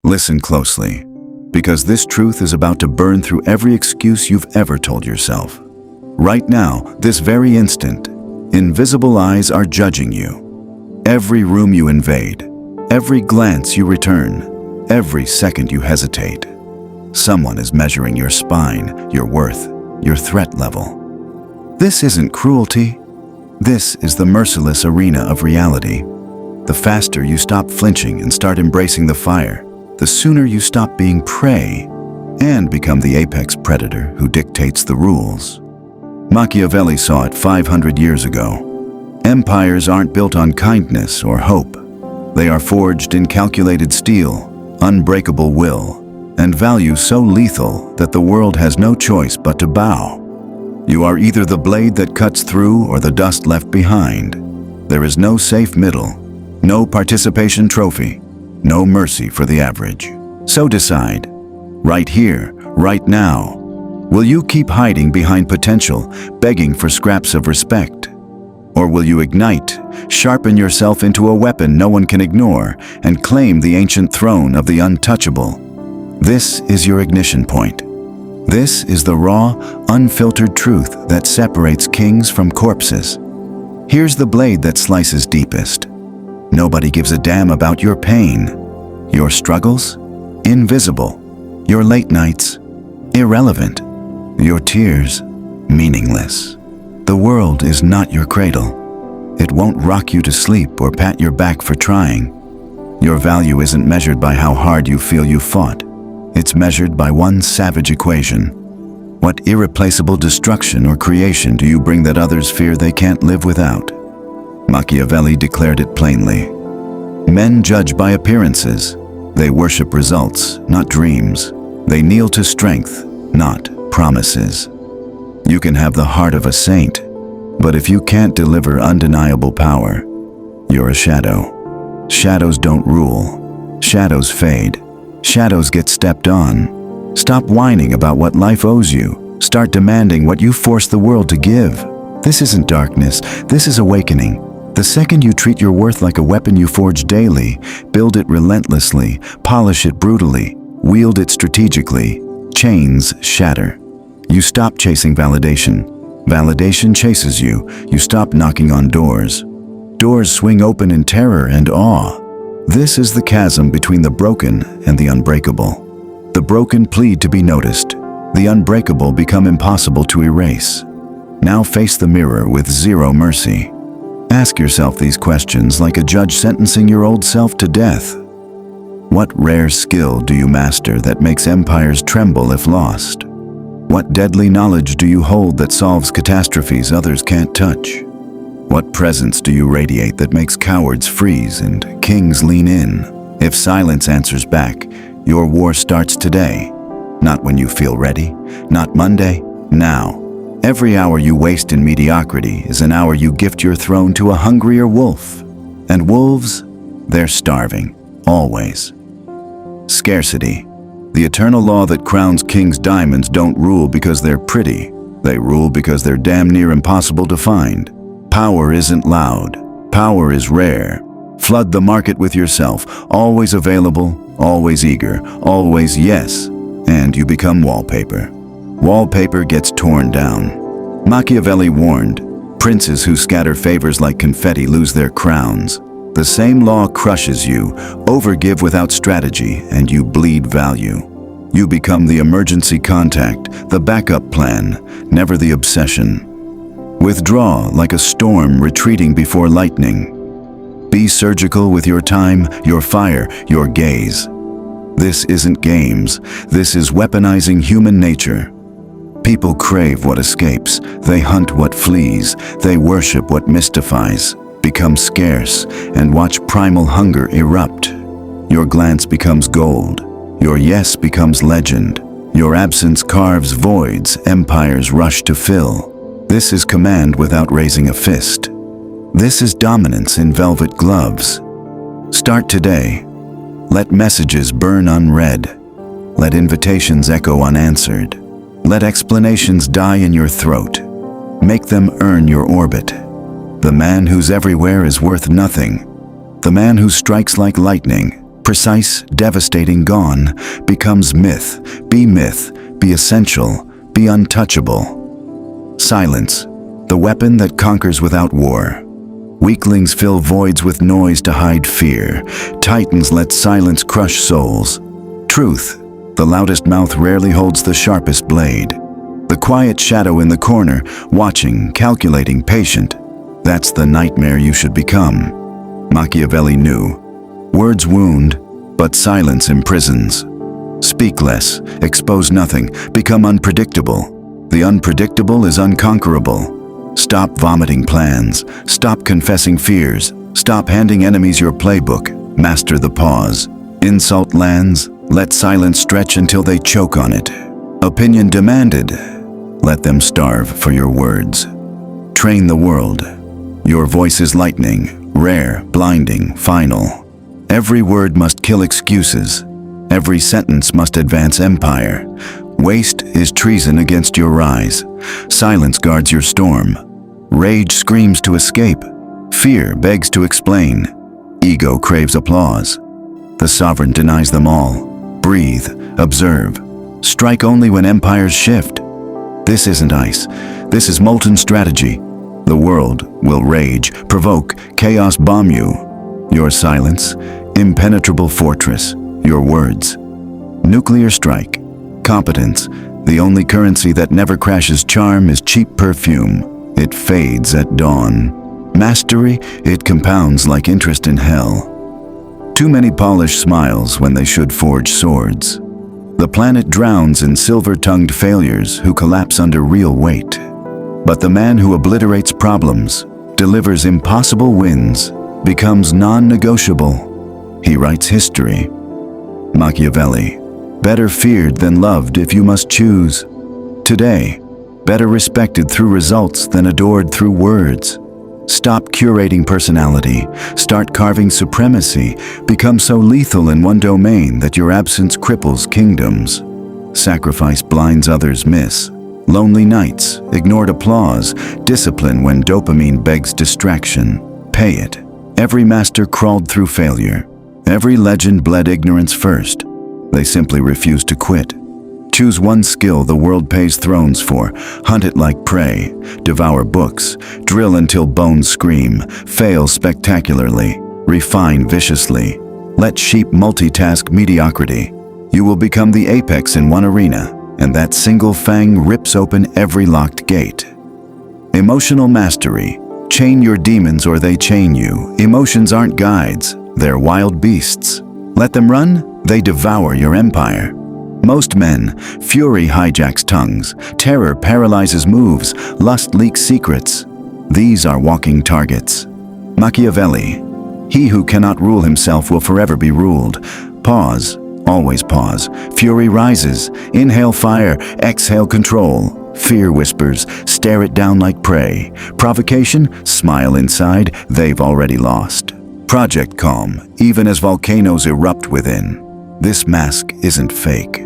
Listen closely, because this truth is about to burn through every excuse you've ever told yourself. Right now, this very instant, invisible eyes are judging you. Every room you invade, every glance you return, every second you hesitate. Someone is measuring your spine, your worth, your threat level. This isn't cruelty. This is the merciless arena of reality. The faster you stop flinching and start embracing the fire, the sooner you stop being prey and become the apex predator who dictates the rules. Machiavelli saw it 500 years ago. Empires aren't built on kindness or hope. They are forged in calculated steel, unbreakable will, and value so lethal that the world has no choice but to bow. You are either the blade that cuts through or the dust left behind. There is no safe middle, no participation trophy, no mercy for the average. So decide, right here, right now, will you keep hiding behind potential, begging for scraps of respect? Or will you ignite, sharpen yourself into a weapon no one can ignore, and claim the ancient throne of the untouchable? This is your ignition point. This is the raw, unfiltered truth that separates kings from corpses. Here's the blade that slices deepest. Nobody gives a damn about your pain. Your struggles? Invisible. Your late nights? Irrelevant. Your tears? Meaningless. The world is not your cradle. It won't rock you to sleep or pat your back for trying. Your value isn't measured by how hard you feel you fought. It's measured by one savage equation. What irreplaceable destruction or creation do you bring that others fear they can't live without? Machiavelli declared it plainly. Men judge by appearances. They worship results, not dreams. They kneel to strength, not promises. You can have the heart of a saint, but if you can't deliver undeniable power, you're a shadow. Shadows don't rule. Shadows fade. Shadows get stepped on. Stop whining about what life owes you. Start demanding what you force the world to give. This isn't darkness. This is awakening. The second you treat your worth like a weapon you forge daily, build it relentlessly, polish it brutally, wield it strategically, chains shatter. You stop chasing validation. Validation chases you. You stop knocking on doors. Doors swing open in terror and awe. This is the chasm between the broken and the unbreakable. The broken plead to be noticed. The unbreakable become impossible to erase. Now face the mirror with zero mercy. Ask yourself these questions like a judge sentencing your old self to death. What rare skill do you master that makes empires tremble if lost? What deadly knowledge do you hold that solves catastrophes others can't touch? What presence do you radiate that makes cowards freeze and kings lean in? If silence answers back, your war starts today. Not when you feel ready, not Monday, now. Every hour you waste in mediocrity is an hour you gift your throne to a hungrier wolf. And wolves, they're starving, always. Scarcity. The eternal law that crowns kings' diamonds don't rule because they're pretty. They rule because they're damn near impossible to find. Power isn't loud. Power is rare. Flood the market with yourself, always available, always eager, always yes, and you become wallpaper. Wallpaper gets torn down. Machiavelli warned, princes who scatter favors like confetti lose their crowns. The same law crushes you, overgive without strategy, and you bleed value. You become the emergency contact, the backup plan, never the obsession. Withdraw like a storm retreating before lightning. Be surgical with your time, your fire, your gaze. This isn't games. This is weaponizing human nature. People crave what escapes. They hunt what flees. They worship what mystifies, become scarce, and watch primal hunger erupt. Your glance becomes gold. Your yes becomes legend. Your absence carves voids empires rush to fill. This is command without raising a fist. This is dominance in velvet gloves. Start today. Let messages burn unread. Let invitations echo unanswered. Let explanations die in your throat. Make them earn your orbit. The man who's everywhere is worth nothing. The man who strikes like lightning, precise, devastating, gone, becomes myth, be essential, be untouchable. Silence, the weapon that conquers without war. Weaklings fill voids with noise to hide fear. Titans let silence crush souls. Truth, the loudest mouth rarely holds the sharpest blade. The quiet shadow in the corner, watching, calculating, patient. That's the nightmare you should become. Machiavelli knew. Words wound, but silence imprisons. Speak less, expose nothing, become unpredictable. The unpredictable is unconquerable. Stop vomiting plans, stop confessing fears, stop handing enemies your playbook, master the pause. Insult lands, let silence stretch until they choke on it. Opinion demanded, let them starve for your words. Train the world. Your voice is lightning, rare, blinding, final. Every word must kill excuses. Every sentence must advance empire. Waste is treason against your rise. Silence guards your storm. Rage screams to escape. Fear begs to explain. Ego craves applause. The sovereign denies them all. Breathe, observe. Strike only when empires shift. This isn't ice. This is molten strategy. The world will rage, provoke, chaos bomb you. Your silence, impenetrable fortress. Your words. Nuclear strike. Competence. The only currency that never crashes. Charm is cheap perfume. It fades at dawn. Mastery, it compounds like interest in hell. Too many polished smiles when they should forge swords. The planet drowns in silver-tongued failures who collapse under real weight. But the man who obliterates problems, delivers impossible wins, becomes non-negotiable. He writes history. Machiavelli, better feared than loved if you must choose. Today, better respected through results than adored through words. Stop curating personality, start carving supremacy, become so lethal in one domain that your absence cripples kingdoms. Sacrifice blinds others miss. Lonely nights, ignored applause, discipline when dopamine begs distraction. Pay it. Every master crawled through failure. Every legend bled ignorance first. They simply refused to quit. Choose one skill the world pays thrones for, hunt it like prey, devour books, drill until bones scream, fail spectacularly, refine viciously. Let sheep multitask mediocrity. You will become the apex in one arena, and that single fang rips open every locked gate. Emotional mastery. Chain your demons or they chain you. Emotions aren't guides, they're wild beasts. Let them run, they devour your empire. Most men, fury hijacks tongues, terror paralyzes moves, lust leaks secrets. These are walking targets. Machiavelli, he who cannot rule himself will forever be ruled. Pause, always pause. Fury rises, inhale fire, exhale control. Fear whispers, stare it down like prey. Provocation, smile inside, they've already lost. Project calm, even as volcanoes erupt within. This mask isn't fake.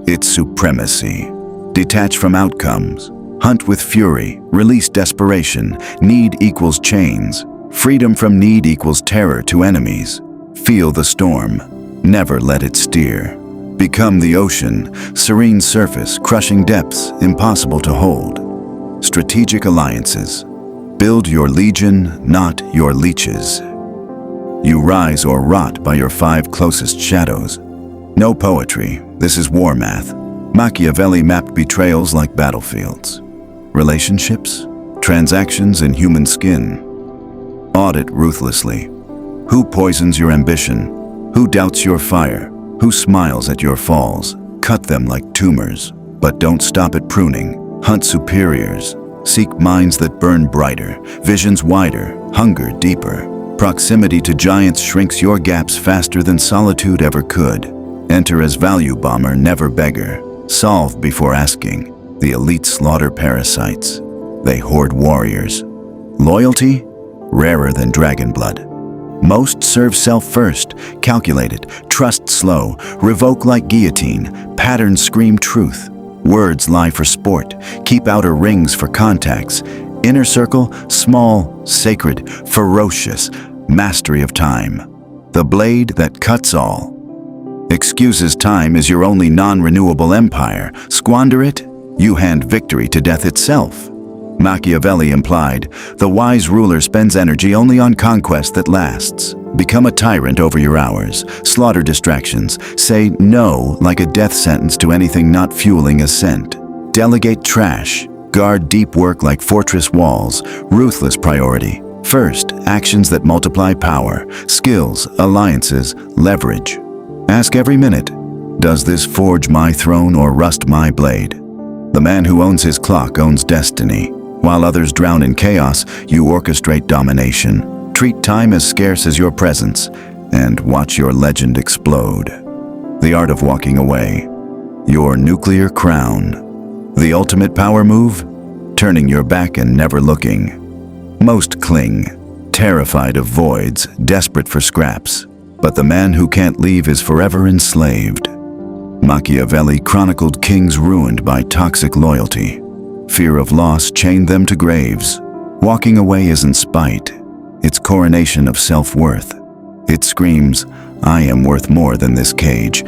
It's supremacy. Detach from outcomes. Hunt with fury. Release desperation. Need equals chains. Freedom from need equals terror to enemies. Feel the storm. Never let it steer. Become the ocean. Serene surface, crushing depths, impossible to hold. Strategic alliances. Build your legion, not your leeches. You rise or rot by your 5 closest shadows. No poetry, this is war math. Machiavelli mapped betrayals like battlefields. Relationships, transactions in human skin. Audit ruthlessly. Who poisons your ambition? Who doubts your fire? Who smiles at your falls? Cut them like tumors, but don't stop at pruning. Hunt superiors. Seek minds that burn brighter, visions wider, hunger deeper. Proximity to giants shrinks your gaps faster than solitude ever could. Enter as value bomber, never beggar. Solve before asking. The elite slaughter parasites. They hoard warriors. Loyalty? Rarer than dragon blood. Most serve self first, calculated, trust slow, revoke like guillotine, patterns scream truth. Words lie for sport, keep outer rings for contacts. Inner circle, small, sacred, ferocious, mastery of time. The blade that cuts all. Excuses time is your only non-renewable empire. Squander it, you hand victory to death itself. Machiavelli implied, the wise ruler spends energy only on conquest that lasts. Become a tyrant over your hours, slaughter distractions, say no like a death sentence to anything not fueling ascent. Delegate trash, guard deep work like fortress walls, ruthless priority. First, actions that multiply power, skills, alliances, leverage. Ask every minute, does this forge my throne or rust my blade? The man who owns his clock owns destiny. While others drown in chaos, you orchestrate domination. Treat time as scarce as your presence, and watch your legend explode. The art of walking away. Your nuclear crown. The ultimate power move? Turning your back and never looking. Most cling, terrified of voids, desperate for scraps. But the man who can't leave is forever enslaved. Machiavelli chronicled kings ruined by toxic loyalty. Fear of loss chained them to graves. Walking away isn't spite. It's coronation of self-worth. It screams, I am worth more than this cage.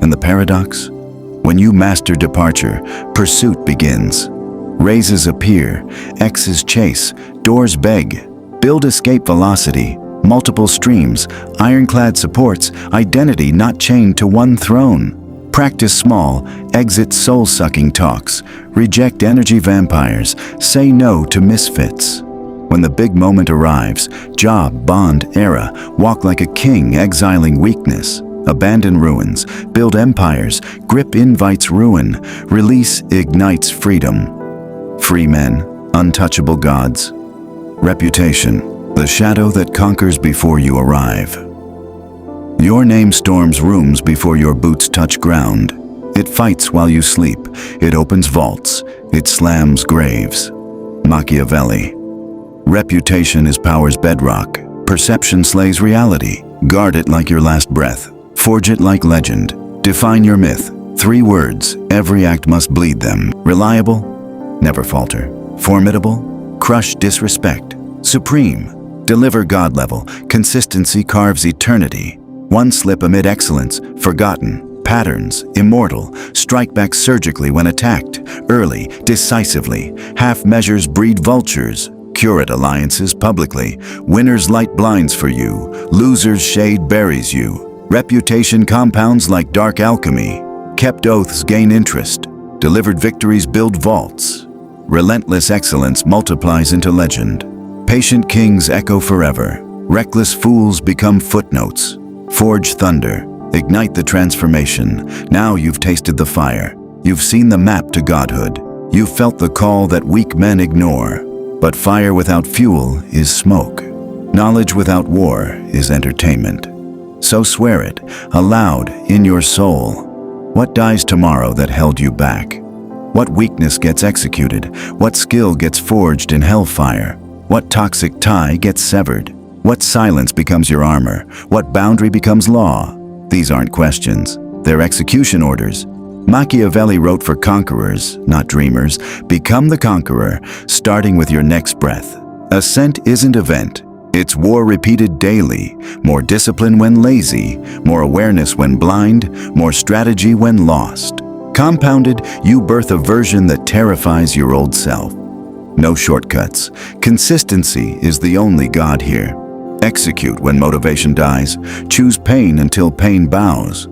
And the paradox? When you master departure, pursuit begins. Raises appear, X's chase, doors beg. Build escape velocity, multiple streams, ironclad supports, identity not chained to one throne. Practice small, exit soul-sucking talks, reject energy vampires, say no to misfits. When the big moment arrives, job, bond, era, walk like a king exiling weakness. Abandon ruins, build empires, grip invites ruin, release ignites freedom. Free men, untouchable gods. Reputation, the shadow that conquers before you arrive. Your name storms rooms before your boots touch ground. It fights while you sleep. It opens vaults. It slams graves. Machiavelli. Reputation is power's bedrock. Perception slays reality. Guard it like your last breath. Forge it like legend. Define your myth. 3 words, every act must bleed them. Reliable? Never falter. Formidable? Crush disrespect. Supreme? Deliver God level. Consistency carves eternity. One slip amid excellence, forgotten. Patterns, immortal. Strike back surgically when attacked. Early, decisively. Half measures breed vultures. Curate alliances publicly. Winners light blinds for you. Losers shade buries you. Reputation compounds like dark alchemy. Kept oaths gain interest. Delivered victories build vaults. Relentless excellence multiplies into legend. Patient kings echo forever. Reckless fools become footnotes. Forge thunder. Ignite the transformation. Now you've tasted the fire. You've seen the map to godhood. You've felt the call that weak men ignore. But fire without fuel is smoke. Knowledge without war is entertainment. So swear it, aloud, in your soul. What dies tomorrow that held you back? What weakness gets executed? What skill gets forged in hellfire? What toxic tie gets severed? What silence becomes your armor? What boundary becomes law? These aren't questions. They're execution orders. Machiavelli wrote for conquerors, not dreamers. Become the conqueror, starting with your next breath. Ascent isn't event. It's war repeated daily. More discipline when lazy. More awareness when blind. More strategy when lost. Compounded, you birth a version that terrifies your old self. No shortcuts. Consistency is the only God here. Execute when motivation dies. Choose pain until pain bows.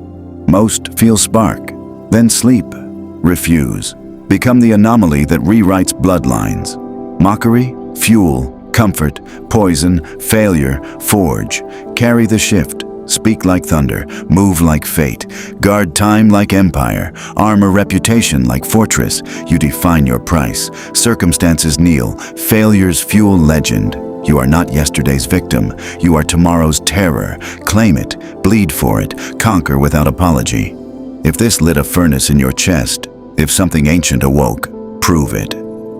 Most feel spark, then sleep. Refuse. Become the anomaly that rewrites bloodlines. Mockery, fuel, comfort, poison, failure, forge. Carry the shift. Speak like thunder, move like fate, guard time like empire, armor reputation like fortress. You define your price. Circumstances kneel, failures fuel legend. You are not yesterday's victim. You are tomorrow's terror. Claim it, bleed for it, conquer without apology. If this lit a furnace in your chest, if something ancient awoke, prove it.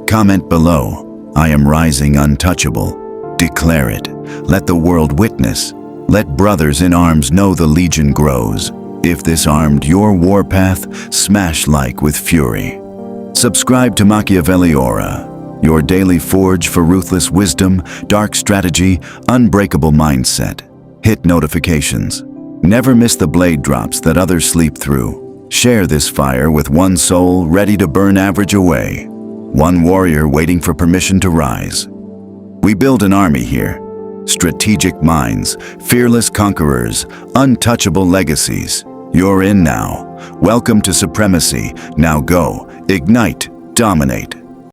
Comment below, I am rising untouchable. Declare it. Let the world witness. Let brothers in arms know the legion grows. If this armed your warpath, smash like with fury. Subscribe to Machiavelli Aura, your daily forge for ruthless wisdom, dark strategy, unbreakable mindset. Hit notifications. Never miss the blade drops that others sleep through. Share this fire with one soul ready to burn average away. One warrior waiting for permission to rise. We build an army here. Strategic minds, fearless conquerors, untouchable legacies. You're in now. Welcome to supremacy. Now go, ignite, dominate.